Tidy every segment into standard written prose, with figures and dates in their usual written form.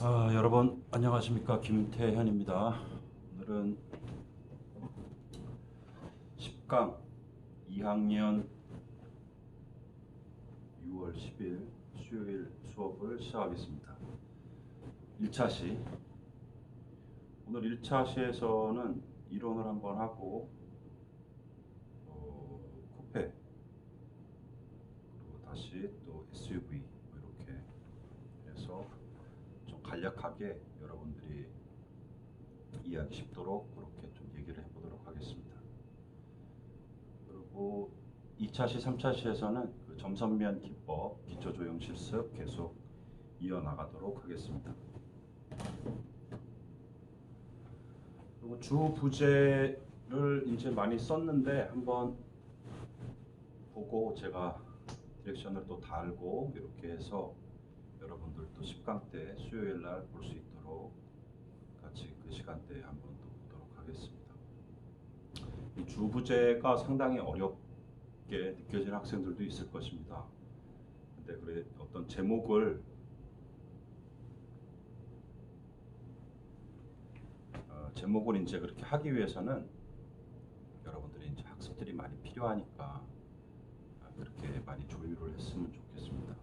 여러분 안녕하십니까, 김태현입니다. 오늘은 10강 2학년 6월 10일 수요일 수업을 시작하겠습니다. 1차시. 오늘 1차시에서는 이론을 한번 하고 코페 그리고 다시 또 SUV 이렇게 해서 좀 간략하게 여러분들이 이해하기 쉽도록 그렇게 좀 얘기를 해보도록 하겠습니다. 그리고 2차시, 3차시에서는 그 점선면 기법, 기초조형 실습 계속 이어나가도록 하겠습니다. 그리고 주 부제를 이제 많이 썼는데 한번 보고 제가 디렉션을 또 달고 이렇게 해서 여러분들도 10강 때 수요일 날 볼 수 있도록 같이 그 시간대에 한번 또 보도록 하겠습니다. 이 주부제가 상당히 어렵게 느껴지는 학생들도 있을 것입니다. 근데 그래 어떤 제목을 이제 그렇게 하기 위해서는 여러분들이 이제 학습들이 많이 필요하니까 그렇게 많이 조율을 했으면 좋겠습니다.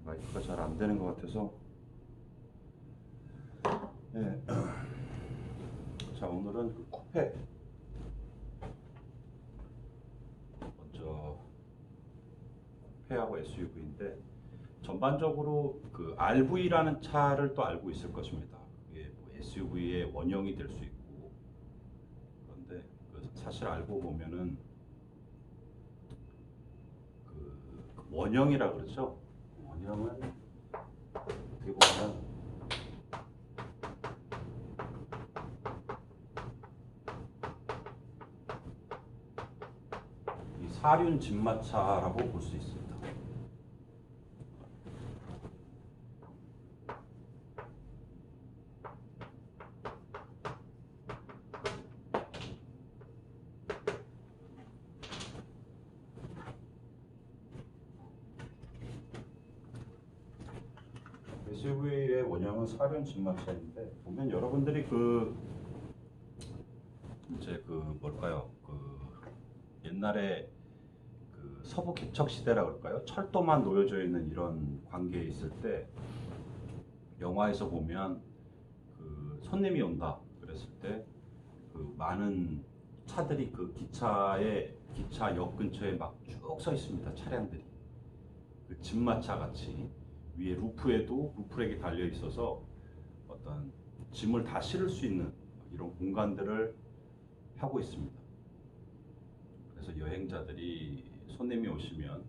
마이크가 잘 안 되는 것 같아서. 네. 자, 오늘은 그 코페 먼저 코페하고 SUV인데 전반적으로 그 RV라는 차를 또 알고 있을 것입니다. 그게 뭐 SUV의 원형이 될 수 있고, 그런데 그 사실 알고 보면은 그 원형이라 그러죠. 원형은 어떻게 보면 이 사륜 진마차라고 볼 수 있습니다. SUV의 원형은 사륜 진마차인데 보면 여러분들이 이제 뭘까요? 옛날에 서부 개척 시대라 그럴까요? 철도만 놓여져 있는 이런 관계에 있을 때 영화에서 보면 손님이 온다 그랬을 때 많은 차들이 기차역 근처에 막 쭉 서 있습니다. 차량들이 진마차 같이 위에 루프렉이 달려 있어서 어떤 짐을 다 실을 수 있는 이런 공간들을 하고 있습니다. 그래서 여행자들이 손님이 오시면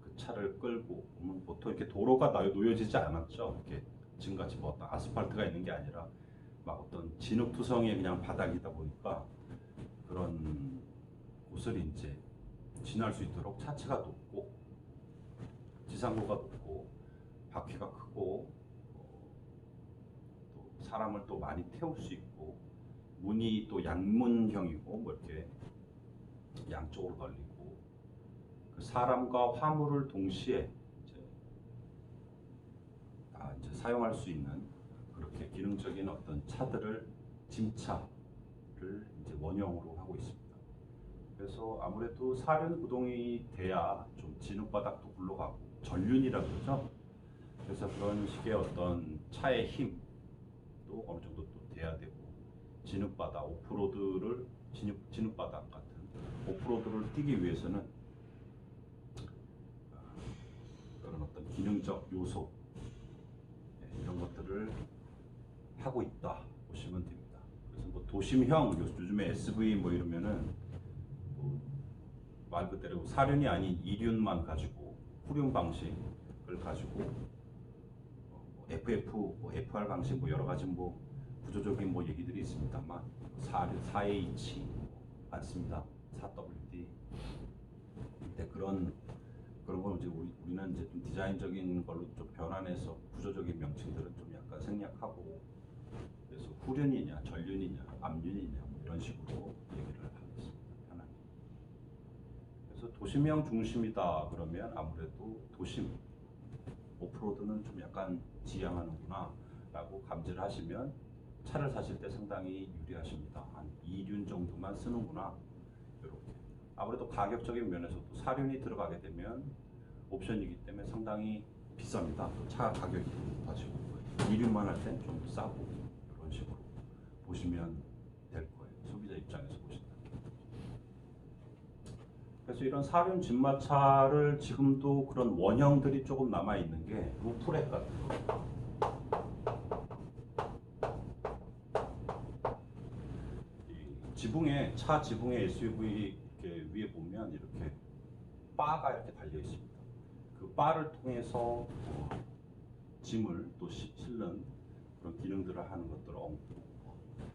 그 차를 끌고 보통 이렇게 도로가 놓여지지 않았죠. 이렇게 지금같이 뭐 어떤 아스팔트가 있는 게 아니라 막 어떤 진흙투성이의 그냥 바닥이다 보니까 그런 곳을 이제 지날 수 있도록 차체가 높고 지상고가 높고 바퀴가 크고 또 사람을 또 많이 태울 수 있고 문이 또 양문형이고 뭐 이렇게 양쪽으로 걸리고 그 사람과 화물을 동시에 이제 사용할 수 있는 그렇게 기능적인 어떤 차들을 짐차를 이제 원형으로 하고 있습니다. 그래서 아무래도 사륜 구동이 돼야 좀 진흙바닥도 굴러가고 전륜이라 그러죠. 그래서 그런 식의 어떤 차의 힘도 어느 정도 또 돼야 되고 진흙바닥 진흙바닥 같은 오프로드를 뛰기 위해서는 그런 어떤 기능적 요소 이런 것들을 하고 있다 보시면 됩니다. 그래서 뭐 도심형 요즘에 SV 뭐 이러면은 말 그대로 사륜이 아닌 이륜만 가지고 후륜 방식을 가지고 FF, FR 방식 여러 가지 구조적인 얘기들이 있습니다만 4H 많습니다. 4WD. 근데 그런 그런 건 이제 우리는 이제 좀 디자인적인 걸로 좀 변환해서 구조적인 명칭들은 좀 약간 생략하고, 그래서 후륜이냐, 전륜이냐, 앞륜이냐 뭐 이런 식으로 얘기를 하겠습니다. 편하게. 그래서 도심형 중심이다 그러면 아무래도 도심, 오프로드는 좀 약간 지향하는구나 라고 감지를 하시면 차를 사실 때 상당히 유리하십니다. 한 2륜 정도만 쓰는구나, 이렇게. 아무래도 가격적인 면에서도 4륜이 들어가게 되면 옵션이기 때문에 상당히 비쌉니다. 차 가격이 높아지고 2륜만 할 땐 좀 싸고, 이런 식으로 보시면 될 거예요. 소비자 입장에서 보신다. 그래서 이런 4륜 진마차를 지금도 그런 원형들이 조금 남아 있는 게 루프렉 같은 거. 지붕에, 차 지붕에 SUV 이렇게 위에 보면 이렇게 바가 이렇게 달려 있습니다. 그 바를 통해서 짐을 또 실는 그런 기능들을 하는 것들을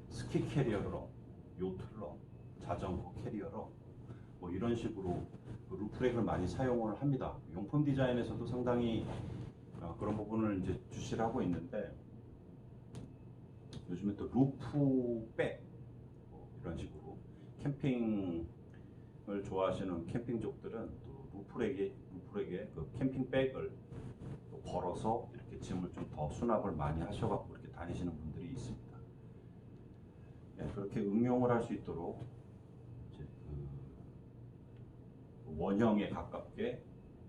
스키 캐리어로, 요트로, 자전거 캐리어로 뭐 이런 식으로 그 루프렉을 많이 사용을 합니다. 용품 디자인에서도 상당히 그런 부분을 이제 주시를 하고 있는데, 요즘에 또 루프백 이런 식으로 캠핑을 좋아하시는 캠핑족들은 또 루프렉에 그 캠핑백을 또 걸어서 이렇게 짐을 좀 더 수납을 많이 하셔갖고 이렇게 다니시는 분들이 있습니다. 네, 그렇게 응용을 할 수 있도록 이제 그 원형에 가깝게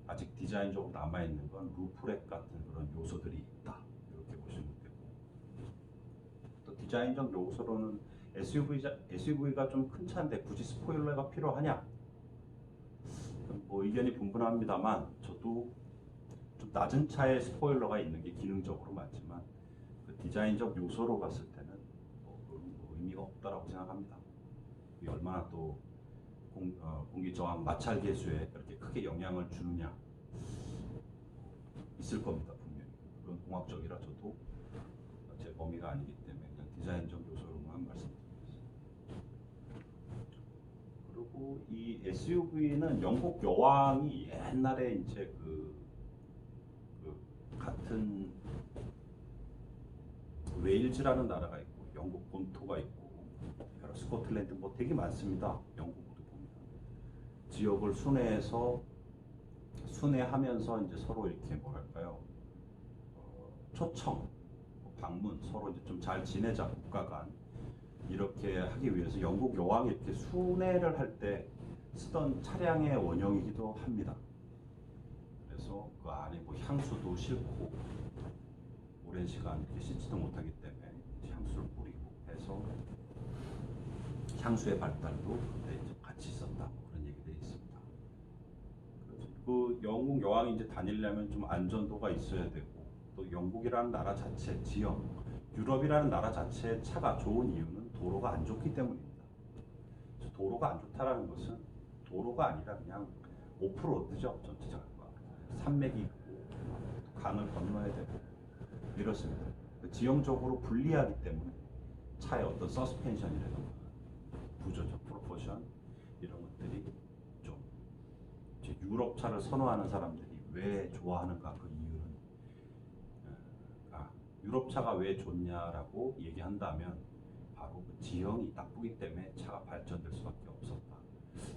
아직 디자인적으로 남아있는 건 루프렉 같은 그런 요소들이 있다, 이렇게 보시면 되고, 또 디자인적 요소로는 SUV가 좀 큰 차인데 굳이 스포일러가 필요하냐? 뭐 의견이 분분합니다만, 저도 좀 낮은 차에 스포일러가 있는 게 기능적으로 맞지만 그 디자인적 요소로 봤을 때는 뭐 의미가 없다라고 생각합니다. 이게 얼마나 또 공기 저항 마찰 계수에 그렇게 크게 영향을 주느냐, 있을 겁니다 분명히. 그런 공학적이라 저도 제 범위가 아니기 때문에 그냥 디자인적 요소로만 말씀드립니다. 그리고 이 SUV는 영국 여왕이 옛날에 이제 그 같은 웨일즈라는 나라가 있고 영국 본토가 있고 스코틀랜드 뭐 되게 많습니다. 영국도 보면 지역을 순회하면서 이제 서로 이렇게 뭐랄까요, 초청, 방문, 서로 이제 좀 잘 지내자 국가 간, 이렇게 하기 위해서 영국 여왕이 이렇게 순회를 할 때 쓰던 차량의 원형이기도 합니다. 그래서 그 안에 뭐 향수도 싣고 오랜 시간 이렇게 씻지도 못하기 때문에 향수를 뿌리고 해서 향수의 발달도 그때 같이 있었다, 그런 얘기들이 있습니다. 그 영국 여왕이 이제 다니려면 좀 안전도가 있어야 되고, 또 영국이라는 나라 자체, 지역, 유럽이라는 나라 자체의 차가 좋은 이유는 도로가 안 좋기 때문입니다. 그래서 도로가 안 좋다라는 것은 도로가 아니라 그냥 오프로드죠. 전체적으로 산맥이 있고 강을 건너야 되고 이렇습니다. 지형적으로 불리하기 때문에 차의 어떤 서스펜션이라든가 구조적 프로포션 이런 것들이 좀 유럽 차를 선호하는 사람들이 왜 좋아하는가, 그 이유는 유럽 차가 왜 좋냐라고 얘기한다면 바로 그 지형이 나쁘기 때문에 차가 발전될 수밖에 없었다,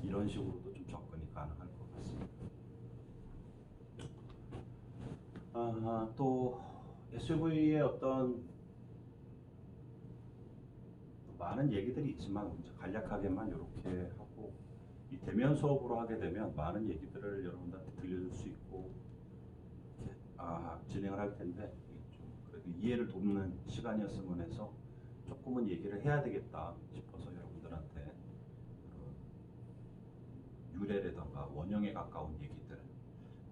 이런 식으로도 좀 접근이 가능할 것 같습니다. 또 SUV의 어떤 많은 얘기들이 있지만 이제 간략하게만 이렇게 하고, 이 대면 수업으로 하게 되면 많은 얘기들을 여러분들한테 들려줄 수 있고 이렇게 진행을 할 텐데, 좀 그래도 이해를 돕는 시간이었으면 해서 조금은 얘기를 해야 되겠다 싶어서 여러분들한테 유래라던가 원형에 가까운 얘기들,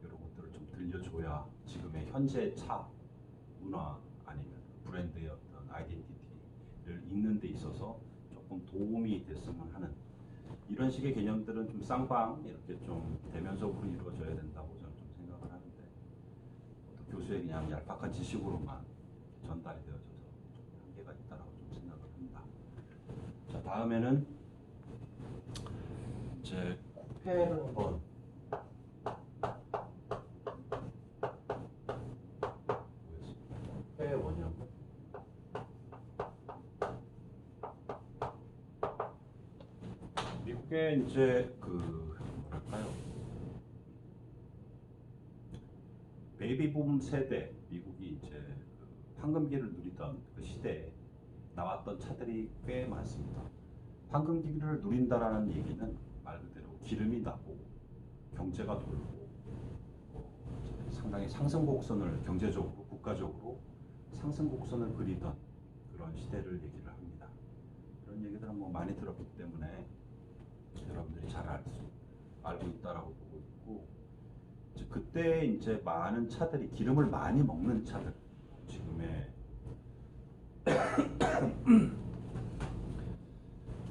이런 것들을 좀 들려줘야 지금의 현재 차 문화 아니면 브랜드의 어떤 아이덴티티를 읽는 데 있어서 조금 도움이 됐으면 하는, 이런 식의 개념들은 좀 쌍방 이렇게 좀 대면적으로 이루어져야 된다고 저는 좀 생각을 하는데, 교수의 그냥 얄팍한 지식으로만 전달이 되어져서 좀 한계가 있다라고 좀 생각을 합니다. 자, 다음에는 이제 쿠페를 한번 미국의 이제 뭐랄까요, 베이비붐 세대, 미국이 이제 황금기를 누리던 그 시대에 나왔던 차들이 꽤 많습니다. 황금기를 누린다라는 얘기는 말 그대로 기름이 나고 경제가 돌고 상당히 상승 곡선을 경제적으로 국가적으로 상승 곡선을 그리던 그런 시대를 얘기를 합니다. 그런 얘기들은 뭐 많이 들었기 때문에 여러분들이 잘 알고 있다라고 보고 있고, 이제 그때 이제 많은 차들이 기름을 많이 먹는 차들, 지금의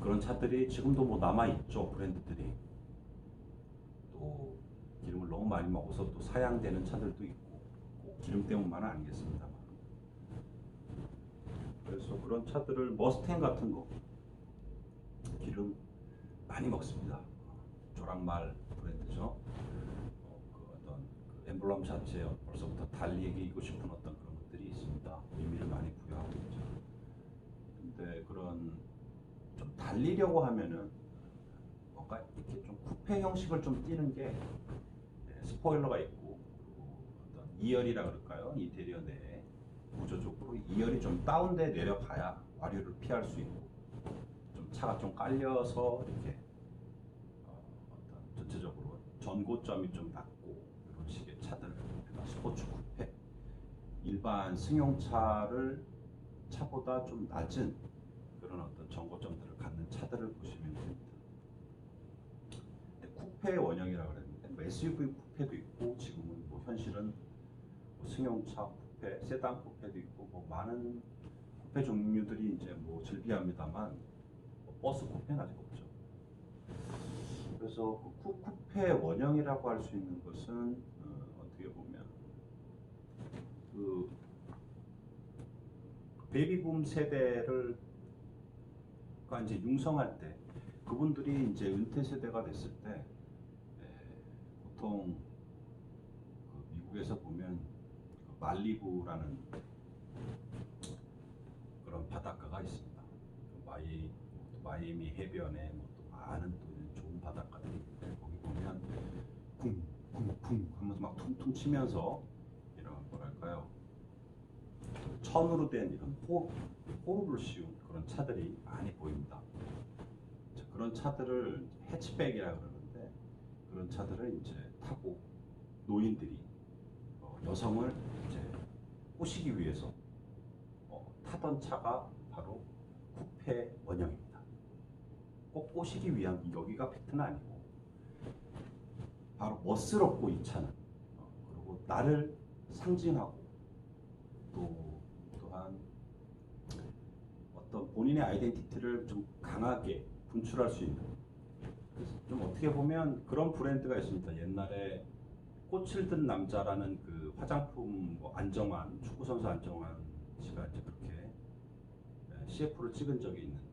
그런 차들이 지금도 뭐 남아 있죠. 브랜드들이 또 기름을 너무 많이 먹어서 또 사양되는 차들도 있고, 꼭 기름 때문만은 아니겠습니다만. 그래서 그런 차들을 머스탱 같은 거 기름 많이 먹습니다. 조랑말 브랜드죠. 그 어떤 그 엠블럼 자체에 벌써부터 달리이고 싶은 어떤 그런 것들이 있습니다. 의미를 많이 부여하고 있죠. 근데 그런 좀 달리려고 하면은 뭔가 이렇게 좀 쿠페 형식을 좀 띄는 게, 스포일러가 있고, 그리고 어떤 2열이라 그럴까요? 인테리어 내에 구조적으로 2열이 좀 다운돼 내려가야 와류를 피할 수 있고, 좀 차가 좀 깔려서 이렇게 어떤 전체적으로 전고점이 좀 낮고 이런 식의 차들, 스포츠 쿠페, 일반 승용차를 차보다 좀 낮은 그런 어떤 전고점들을 갖는 차들을 보시면 됩니다. 쿠페 원형이라고 그랬는데 뭐 SUV 쿠페도 있고, 지금은 뭐 현실은 뭐 승용차 쿠페, 세단 쿠페도 있고, 뭐 많은 쿠페 종류들이 이제 뭐 즐비합니다만, 뭐 버스 쿠페는 아직 없죠. 그래서 그 쿠페 원형이라고 할 수 있는 것은 어떻게 보면 그 베이비붐 세대를 이제 융성할 때, 그분들이 이제 은퇴 세대가 됐을 때, 보통 그 미국에서 보면 그 말리부라는 그런 바닷가가 있습니다. 마이애미 해변에 뭐또 많은 또 좋은 바닷가들이 있는데, 거기 보면 쿵쿵쿵 하면서 막 퉁퉁 치면서 이런 뭐랄까요, 천으로 된 이런 호루를 씌운 그런 차들이 많이 보입니다. 그런 차들을 해치백이라 그러는데, 그런 차들을 이제 타고 노인들이 여성을 이제 꼬시기 위해서 타던 차가 바로 쿠페 원형입니다. 꼭 꼬시기 위한 여기가 팩트는 아니고, 바로 멋스럽고 이 차는, 그리고 나를 상징하고, 또한 어떤 본인의 아이덴티티를 좀 강하게 분출할 수 있는, 그래서 좀 어떻게 보면 그런 브랜드가 있습니다. 옛날에 꽃을 든 남자라는 그 화장품 뭐 안정환, 축구 선수 안정환 씨가 이제 그렇게 CF를 찍은 적이 있는데,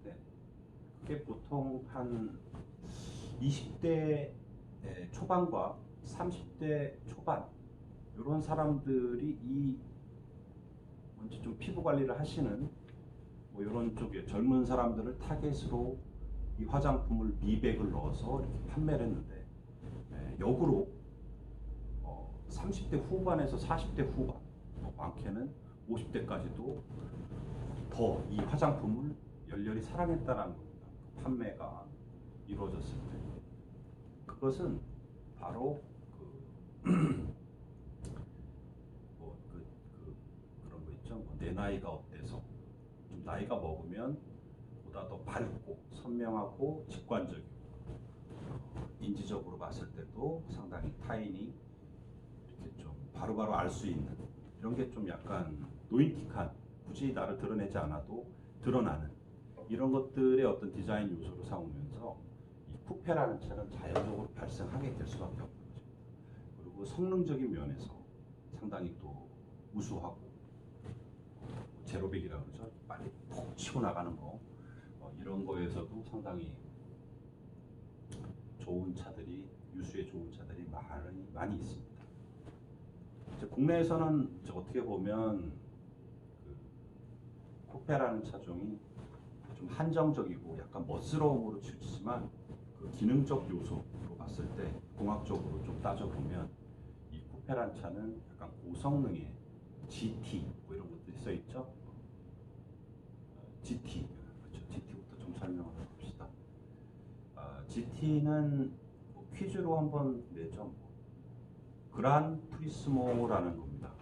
그게 보통 한 20대 초반과 30대 초반 이런 사람들이 이 먼저 좀 피부 관리를 하시는 뭐 이런 쪽에 젊은 사람들을 타겟으로 이 화장품을 미백을 넣어서 이렇게 판매를 했는데, 역으로 30대 후반에서 40대 후반, 많게는 50대까지도 더 이 화장품을 열렬히 사랑했다라는 겁니다. 판매가 이루어졌을 때, 그것은 바로 그런 거 있죠. 내 나이가 어때서, 좀 나이가 먹으면 보다 더 밝고 선명하고 직관적이고, 인지적으로 봤을 때도 상당히 타인이 이렇게 좀 바로바로 알 수 있는, 이런 게 좀 약간 노인틱한, 굳이 나를 드러내지 않아도 드러나는 이런 것들의 어떤 디자인 요소를 삼으면서 이 쿠페라는 차는 자연적으로 발생하게 될 수밖에 없는 거죠. 그리고 성능적인 면에서 상당히 또 우수하고, 제로백이라고 그러죠. 빨리 톡 치고 나가는 거, 이런 거에서도 상당히 좋은 차들이, 유수의 좋은 차들이 많이 있습니다. 이제 국내에서는 이제 어떻게 보면 그 쿠페라는 차종이 좀 한정적이고 약간 멋스러움으로 치우치지만, 그 그 기능적 요소로 봤을 때 공학적으로 좀 따져보면 이 쿠페란 차는 약간 고성능의 GT 뭐 이런 것들이 써있죠. GT 그렇죠. GT부터 좀 설명을 해봅시다. GT는 뭐 퀴즈로 한번 내죠. 그란 투리스모라는 겁니다.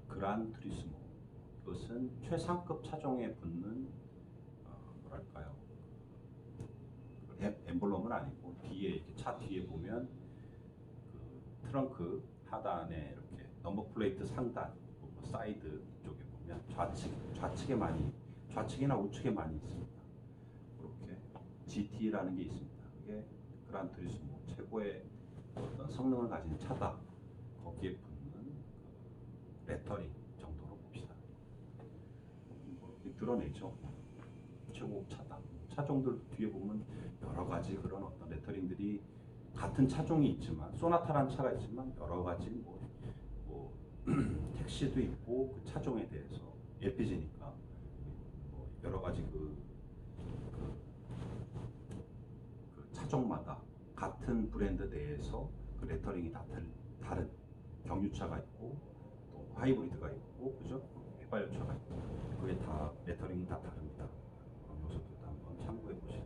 그란 투리스모. 이것은 최상급 차종에 붙는 뭐랄까요? 엠블럼은 아니고 뒤에 이렇게 차 뒤에 보면 그 트렁크 하단에 이렇게 넘버 플레이트 상단, 뭐 사이드 쪽에 보면 좌측이나 우측에 많이 있습니다. 이렇게 GT라는 게 있습니다. 그게 그란 투리스모 최고의 어떤 성능을 가진 차다. 거기에 붙는 그 레터링 정도로 봅시다. 드러내죠. 최고급 차다. 차종들 뒤에 보면 여러 가지 그런 어떤 레터링들이 같은 차종이 있지만 소나타라는 차가 있지만 여러 가지 뭐 택시도 있고 그 차종에 대해서 LPG니까 뭐 여러 가지 그 차종마다 같은 브랜드 내에서 그 레터링이 다 다른 경유차가 있고 또 하이브리드가 있고 그죠? 휘발유차가 있고 그게 다 레터링이 다 다릅니다. 그런 요소들도 한번 참고해 보시고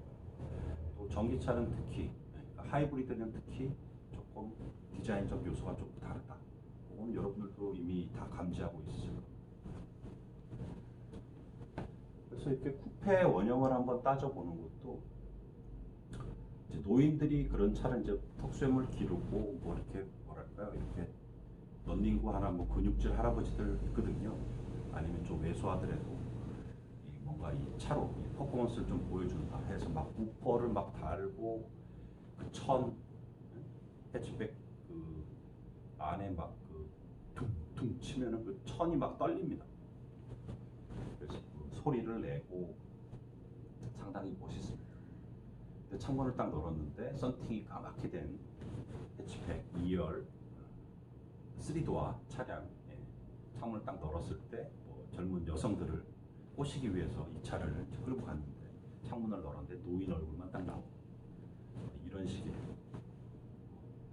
또 전기차는 특히 그러니까 하이브리드는 특히 조금 디자인적 요소가 조금 다르다. 그거는 여러분들도 이미 다 감지하고 있으실 겁니다. 그래서 이렇게 쿠페 원형을 한번 따져보는 것도 이제 노인들이 그런 차를 이제 턱수염을 기르고 뭐 이렇게 뭐랄까요 이렇게 런닝구 하나 뭐 근육질 할아버지들 있거든요. 아니면 좀 왜소하더라도 뭔가 이 차로 이 퍼포먼스를 좀 보여준다 해서 막 우퍼를 막 달고 그 해치백 그 안에 막 그 퉁퉁 치면은 그 천이 막 떨립니다. 그래서 그 소리를 내고 상당히 멋있습니다. 근데 창문을 딱 열었는데 썬팅이 까맣게 된 해치백 2열 3도어 차량 창문을 딱 열었을 때 뭐 젊은 여성들을 꼬시기 위해서 이 차를 끌고 갔는데 창문을 열었는데 노인 얼굴만 딱 나오고 이런 식의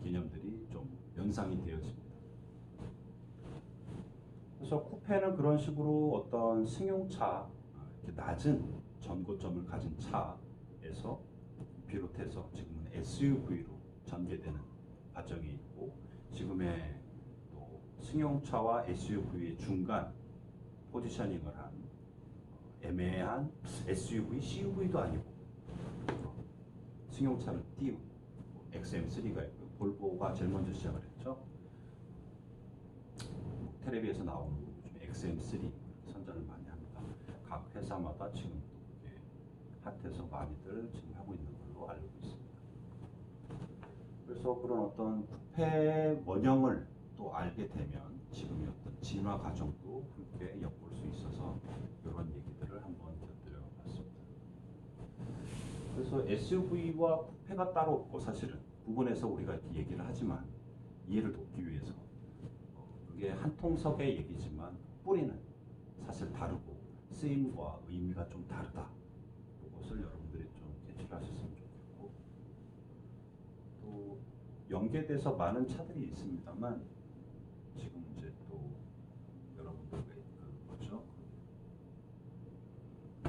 개념들이 좀 연상이 되어집니다. 그래서 쿠페는 그런 식으로 어떤 승용차, 이렇게 낮은 전고점을 가진 차에서 비롯해서 지금은 SUV로 전개되는 과정이 있고 지금의 또 승용차와 SUV의 중간 포지셔닝을 한 애매한 SUV, CUV도 아니고 승용차를 띄운 XM3가 있고 볼보가 제일 먼저 시작을 했죠. 텔레비에서 나오는 요즘 XM3 선전을 많이 합니다. 각 회사마다 지금 또 그게 핫해서 많이들 지금 하고 있는 걸로 알고 있습니다. 그래서 그런 어떤 쿠페 원형을 또 알게 되면 지금의 어떤 진화 과정도 함께 엿볼 수 있어서 이런 얘기들을 한번 곁들여 봤습니다. 그래서 SUV와 쿠페가 따로 없고 사실은 부분에서 우리가 이렇게 얘기를 하지만 이해를 돕기 위해서 그게 한 통석의 얘기지만 뿌리는 사실 다르고 쓰임과 의미가 좀 다르다. 그것을 여러분들이 좀 캐치하셨으면 좋겠고 또 연계돼서 많은 차들이 있습니다만 지금 이제 또 여러분들의 그 뭐죠?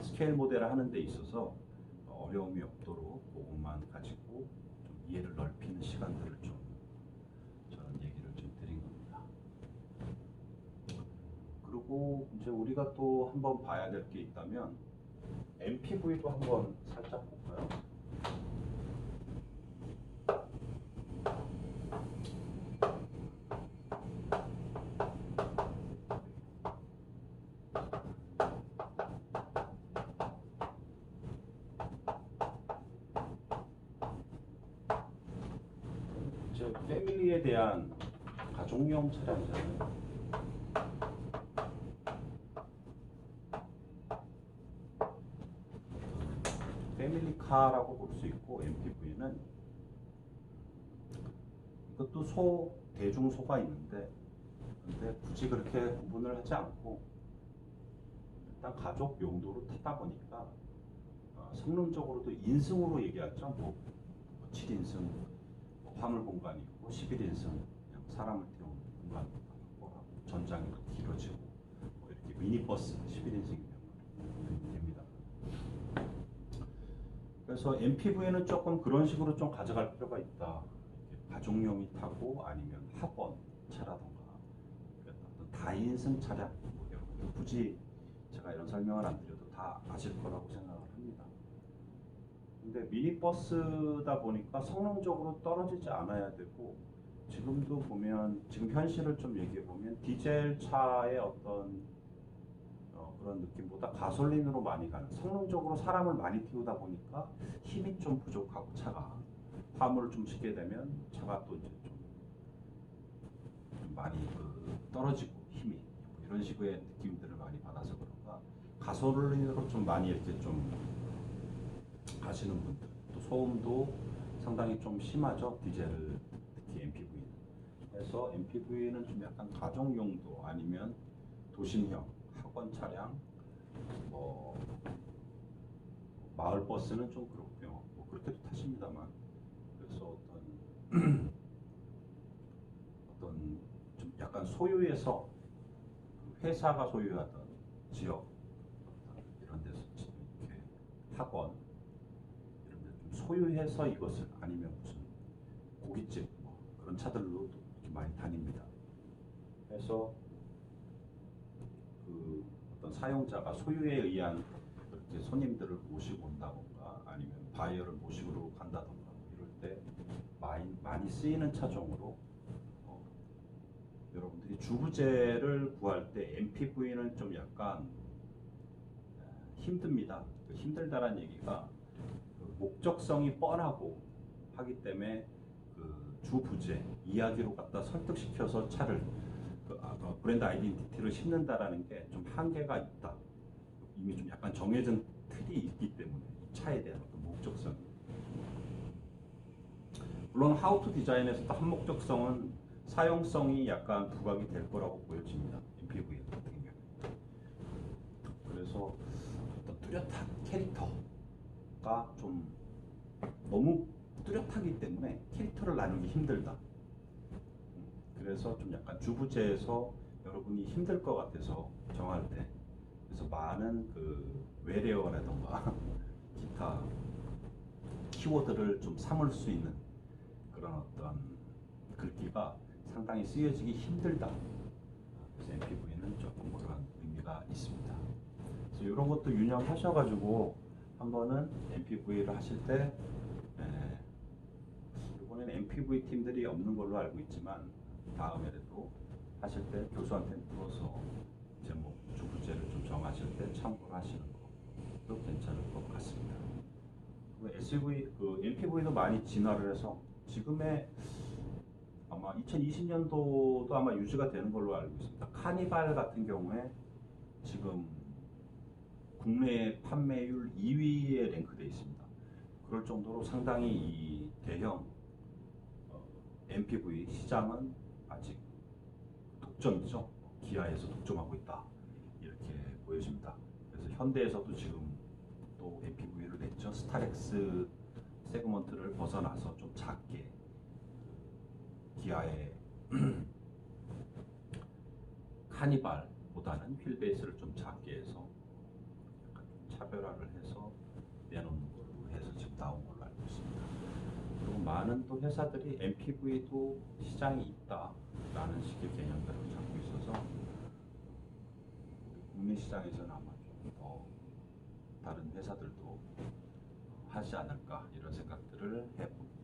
스케일 모델을 하는 데 있어서 어려움이 없도록 그것만 가지고 좀 이해를 넓히는 시간들을 좀 저는 얘기를 좀 드린 겁니다. 그리고 이제 우리가 또 한번 봐야 될 게 있다면 MPV도 한번 살짝 볼까요? 이제 패밀리에 대한 가족용 차량이잖아요. 패밀리카라고 볼 수 있고 MPV는 이것도 대중소가 있는데 근데 굳이 그렇게 구분을 하지 않고 일단 가족 용도로 타다 보니까 성능적으로도 인승으로 얘기하죠. 뭐 7인승 화물 공간이 있고 11인승 그냥 사람을 태우는 공간 전장이 길어지고 뭐 이렇게 미니버스 11인승이 됩니다. 그래서 MPV는 조금 그런 식으로 좀 가져갈 필요가 있다. 가족용이 타고 아니면 학원 차라던가 어떤 다인승 차량 뭐 여러분들 굳이 제가 이런 설명을 안 드려도 다 아실 거라고 생각을 합니다. 근데 미니버스다 보니까 성능적으로 떨어지지 않아야 되고 지금도 보면 지금 현실을 좀 얘기해 보면 디젤 차의 어떤 그런 느낌보다 가솔린으로 많이 가는 성능적으로 사람을 많이 태우다 보니까 힘이 좀 부족하고 차가 화물을 좀 싣게 되면 차가 또 이제 좀 많이 떨어지고 힘이 뭐 이런 식의 느낌들을 많이 받아서 그런가 가솔린으로 좀 많이 이렇게 좀 가시는 분들 또 소음도 상당히 좀 심하죠 디젤 특히 MPV는 그래서 MPV는 좀 약간 가정 용도 아니면 도심형 학원 차량 뭐 마을 버스는 좀 그렇고요 뭐 그렇게도 타십니다만 그래서 어떤 좀 약간 소유에서 회사가 소유하던 지역 이런 데서 이렇게 학원 이런 데 좀 소유해서 이것을 아니면 무슨 고깃집 뭐 그런 차들로 이렇게 많이 다닙니다. 그래서 그 어떤 사용자가 소유에 의한 이렇게 손님들을 모시고 온다던가 아니면 바이어를 모시고 간다던가 이럴 때 많이 쓰이는 차종으로 여러분들이 주부제를 구할 때 MPV는 좀 약간 힘듭니다. 힘들다란 얘기가 목적성이 뻔하고 하기 때문에 그 주부제 이야기로 갖다 설득시켜서 차를 브랜드 아이덴티티를 심는다라는 게 좀 한계가 있다. 이미 좀 약간 정해진 틀이 있기 때문에 차에 대한 어떤 목적성이 물론 하우투 디자인에서도 한 목적성은 사용성이 약간 부각이 될 거라고 보여집니다. MPV 같은 경우에. 그래서 어떤 뚜렷한 캐릭터가 좀 너무 뚜렷하기 때문에 캐릭터를 나누기 힘들다. 그래서 좀 약간 주부제에서 여러분이 힘들 것 같아서 정할 때 그래서 많은 그 외래어라던가 기타 키워드를 좀 삼을 수 있는 그런 어떤 글귀가 상당히 쓰여지기 힘들다. 그래서 MPV는 조금 그런 의미가 있습니다. 그래서 이런 것도 유념하셔가지고 한번은 MPV를 하실 때 이번에는 MPV 팀들이 없는 걸로 알고 있지만 다음에라도 하실 때 교수한테 물어서 제목 주부제를 좀 정하실 때 참고를 하시는 것도 괜찮을 것 같습니다. SUV MPV도 많이 진화를 해서 지금의 아마 2020년도도 아마 유지가 되는 걸로 알고 있습니다. 카니발 같은 경우에 지금 국내 판매율 2위에 랭크되어 있습니다. 그럴 정도로 상당히 이 대형 MPV 시장은 아직 독점이죠. 기아에서 독점하고 있다. 이렇게 보여집니다. 그래서 현대에서도 지금 또 MPV를 냈죠. 스타렉스 세그먼트를 벗어나서 좀 작게 기아의 카니발보다는 휠베이스를 좀 작게 해서 약간 차별화를 해서 내놓는 걸로 해서 지금 나온 걸로 알고 있습니다. 그리고 많은 또 회사들이 MPV도 시장이 있다라는 식의 개념들을 잡고 있어서 국내 시장에서는 아마 좀 더 다른 회사들도 하지 않을까 이런 생각들을 해봅니다.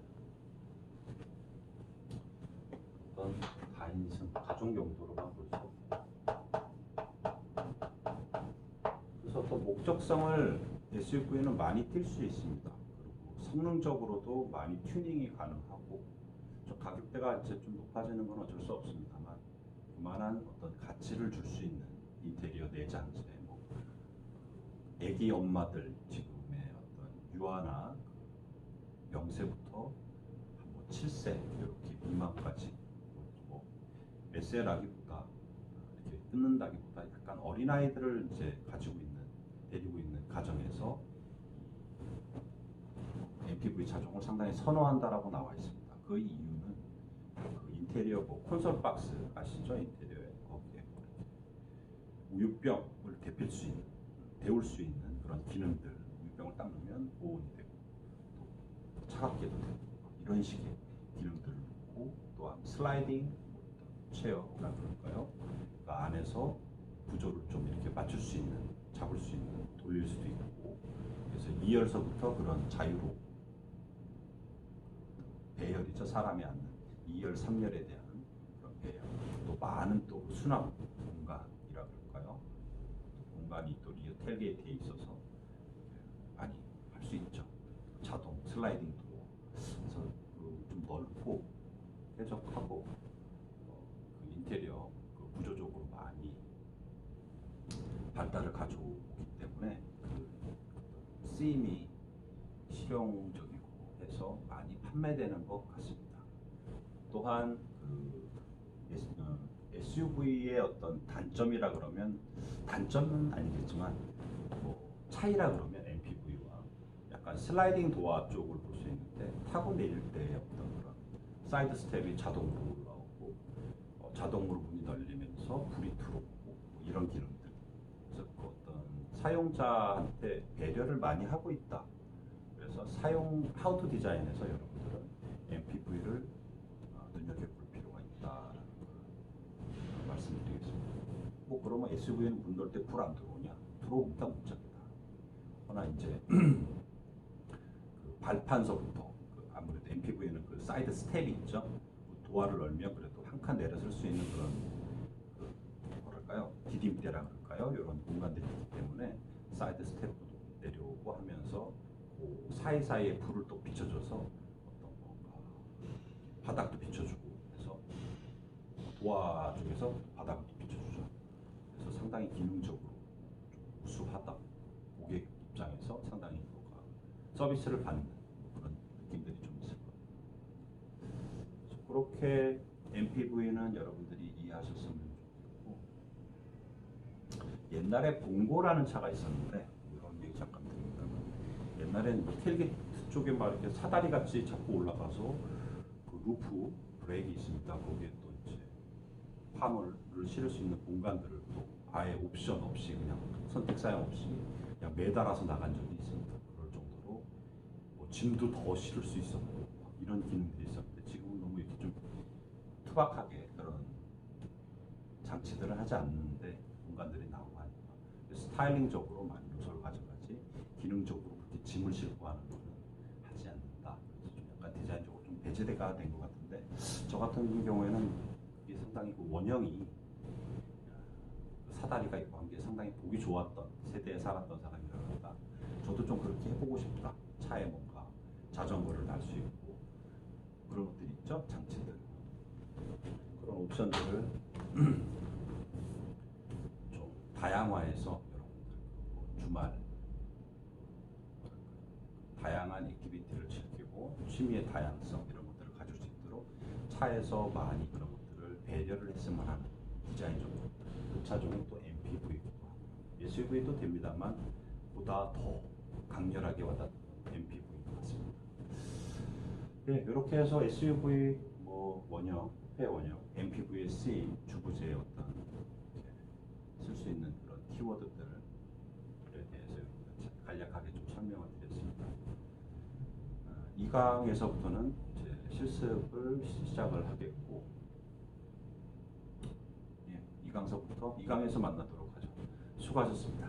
어떤 다인승 가족 용도로만 볼 수 없다. 그래서 어떤 목적성을 SUV는 많이 띌 수 있습니다. 그리고 성능적으로도 많이 튜닝이 가능하고 좀 가격대가 이제 좀 높아지는 건 어쩔 수 없습니다만 그만한 어떤 가치를 줄 수 있는 인테리어 내장재 뭐 애기 엄마들 지금의 어떤 유아나 명세부터 뭐 7세 이렇게 미만까지 뭐 몇 세라기보다 이렇게 끊는다기보다 약간 어린아이들을 이제 가지고 있는 데리고 있는 가정에서 MPV 차종을 상당히 선호한다라고 나와 있습니다. 그 이유는 그 인테리어 뭐 콘솔 박스 아시죠? 인테리어에 거기에 우유병을 데울 수 있는 그런 기능들, 우유병을 딱 넣으면 보온이 되고 또 차갑게도 되고 이런 식의 기능들을 놓고 또한 슬라이딩 체어라 그럴까요? 그 안에서 구조를 좀 이렇게 맞출 수 있는, 잡을 수 있는, 돌릴 수도 있고 그래서 2열서부터 그런 자유로 배열이죠. 사람이 앉는 2열, 3열에 대한 그런 배열 또 많은 또 수납 공간이라 그럴까요? 공간이 또 리어 텔게이트에 있어서 많이 할 수 있죠. 자동 슬라이딩 도어 그래서 좀 넓고 쾌적하고 그 인테리어 그 구조적으로 많이 발달을 가져오기 때문에 그 쓰임이 실용적이고 해서 많이 판매되는 것 같습니다. 또한 그 SUV의 어떤 단점이라 그러면 단점은 아니겠지만 뭐 차이라 그러면 MPV와 약간 슬라이딩 도어 쪽을 볼 수 있는데 타고 내릴 때 어떤 그런 사이드 스텝이 자동으로 올라오고 자동으로 문이 열리면서 불이 들어오고 뭐 이런 기능들 그래서 그 어떤 사용자한테 배려를 많이 하고 있다. 그래서 하우투 디자인에서 여러분들은 MPV를 눈여겨볼 필요가 있다라는 걸 말씀드리겠습니다. 뭐 그러면 SUV는 문 열 때 불 안 들어오냐? 들어옵니다. 문짝이다. 그러나 이제 그 발판서부터 아무래도 MPV는 그 사이드 스텝이 있죠. 그 도어를 열면 그래도 한 칸 내려설 수 있는 그런 뭐랄까요? 디딤대라 그럴까요? 이런 공간들이 있기 때문에 사이드 스텝도 내려오고 하면서 그 사이사이에 불을 또 비춰줘서 어떤 뭔가 바닥도 비춰주고 해서 도화 쪽에서 바닥을 또 비춰주죠. 그래서 상당히 기능적으로 좀 우수하다. 고객 입장에서 상당히 뭔가 서비스를 받는 그런 느낌들이 좀 있을 거예요. 그래서 그렇게 MPV는 여러분들이 이해하셨으면 좋겠고 옛날에 봉고라는 차가 있었는데 이런 얘기 잠깐 드립니다만 옛날엔 텔게이트 쪽에 막 이렇게 사다리 같이 잡고 올라가서 그 루프 브레이크 있습니다. 거기에 또 이제 화물을 실을 수 있는 공간들을 또 아예 옵션 없이 그냥 선택 사양 없이 그냥 매달아서 나간 적이 있습니다. 그럴 정도로 뭐 짐도 더 실을 수 있었고 이런 기능들이 있었는데 지금은 너무 이렇게 좀 투박하게 그런 장치들을 하지 않는데 공간들이 나오고 하니까 스타일링적으로 많이 요소를 가져가지 기능적으로 그렇게 짐을 싣고 하는 거는 하지 않는다. 그래서 좀 약간 디자인적으로 좀 배제가 된 것 같은데 저 같은 경우에는 이게 상당히 그 원형이 사다리가 있고 한 게 상당히 보기 좋았던 세대에 살았던 사람이라니까 저도 좀 그렇게 해보고 싶다. 차에 뭔가 자전거를 달 수 있고 그런 것들이 있죠. 장치들 그런 옵션들을 좀 다양화해서 여러분들 뭐 주말 다양한 액티비티를 즐기고 취미의 다양성 이런 것들을 가질 수 있도록 차에서 많이 그런 것들을 배려를 했으면 하는 디자인적으로 그 차종이 또 MPV이기도 하고 SUV도 됩니다만 보다 더 강렬하게 와닿는 MPV인 것 같습니다. 네, 이렇게 해서 SUV 뭐 원형, 폐원형, MPV의 주부재의 어떤 쓸 수 있는 그런 키워드들에 대해서 간략하게 좀 설명을 드렸습니다. 2강에서부터는 이제 실습을 시작을 하겠고 2강에서 만나도록 하죠. 수고하셨습니다.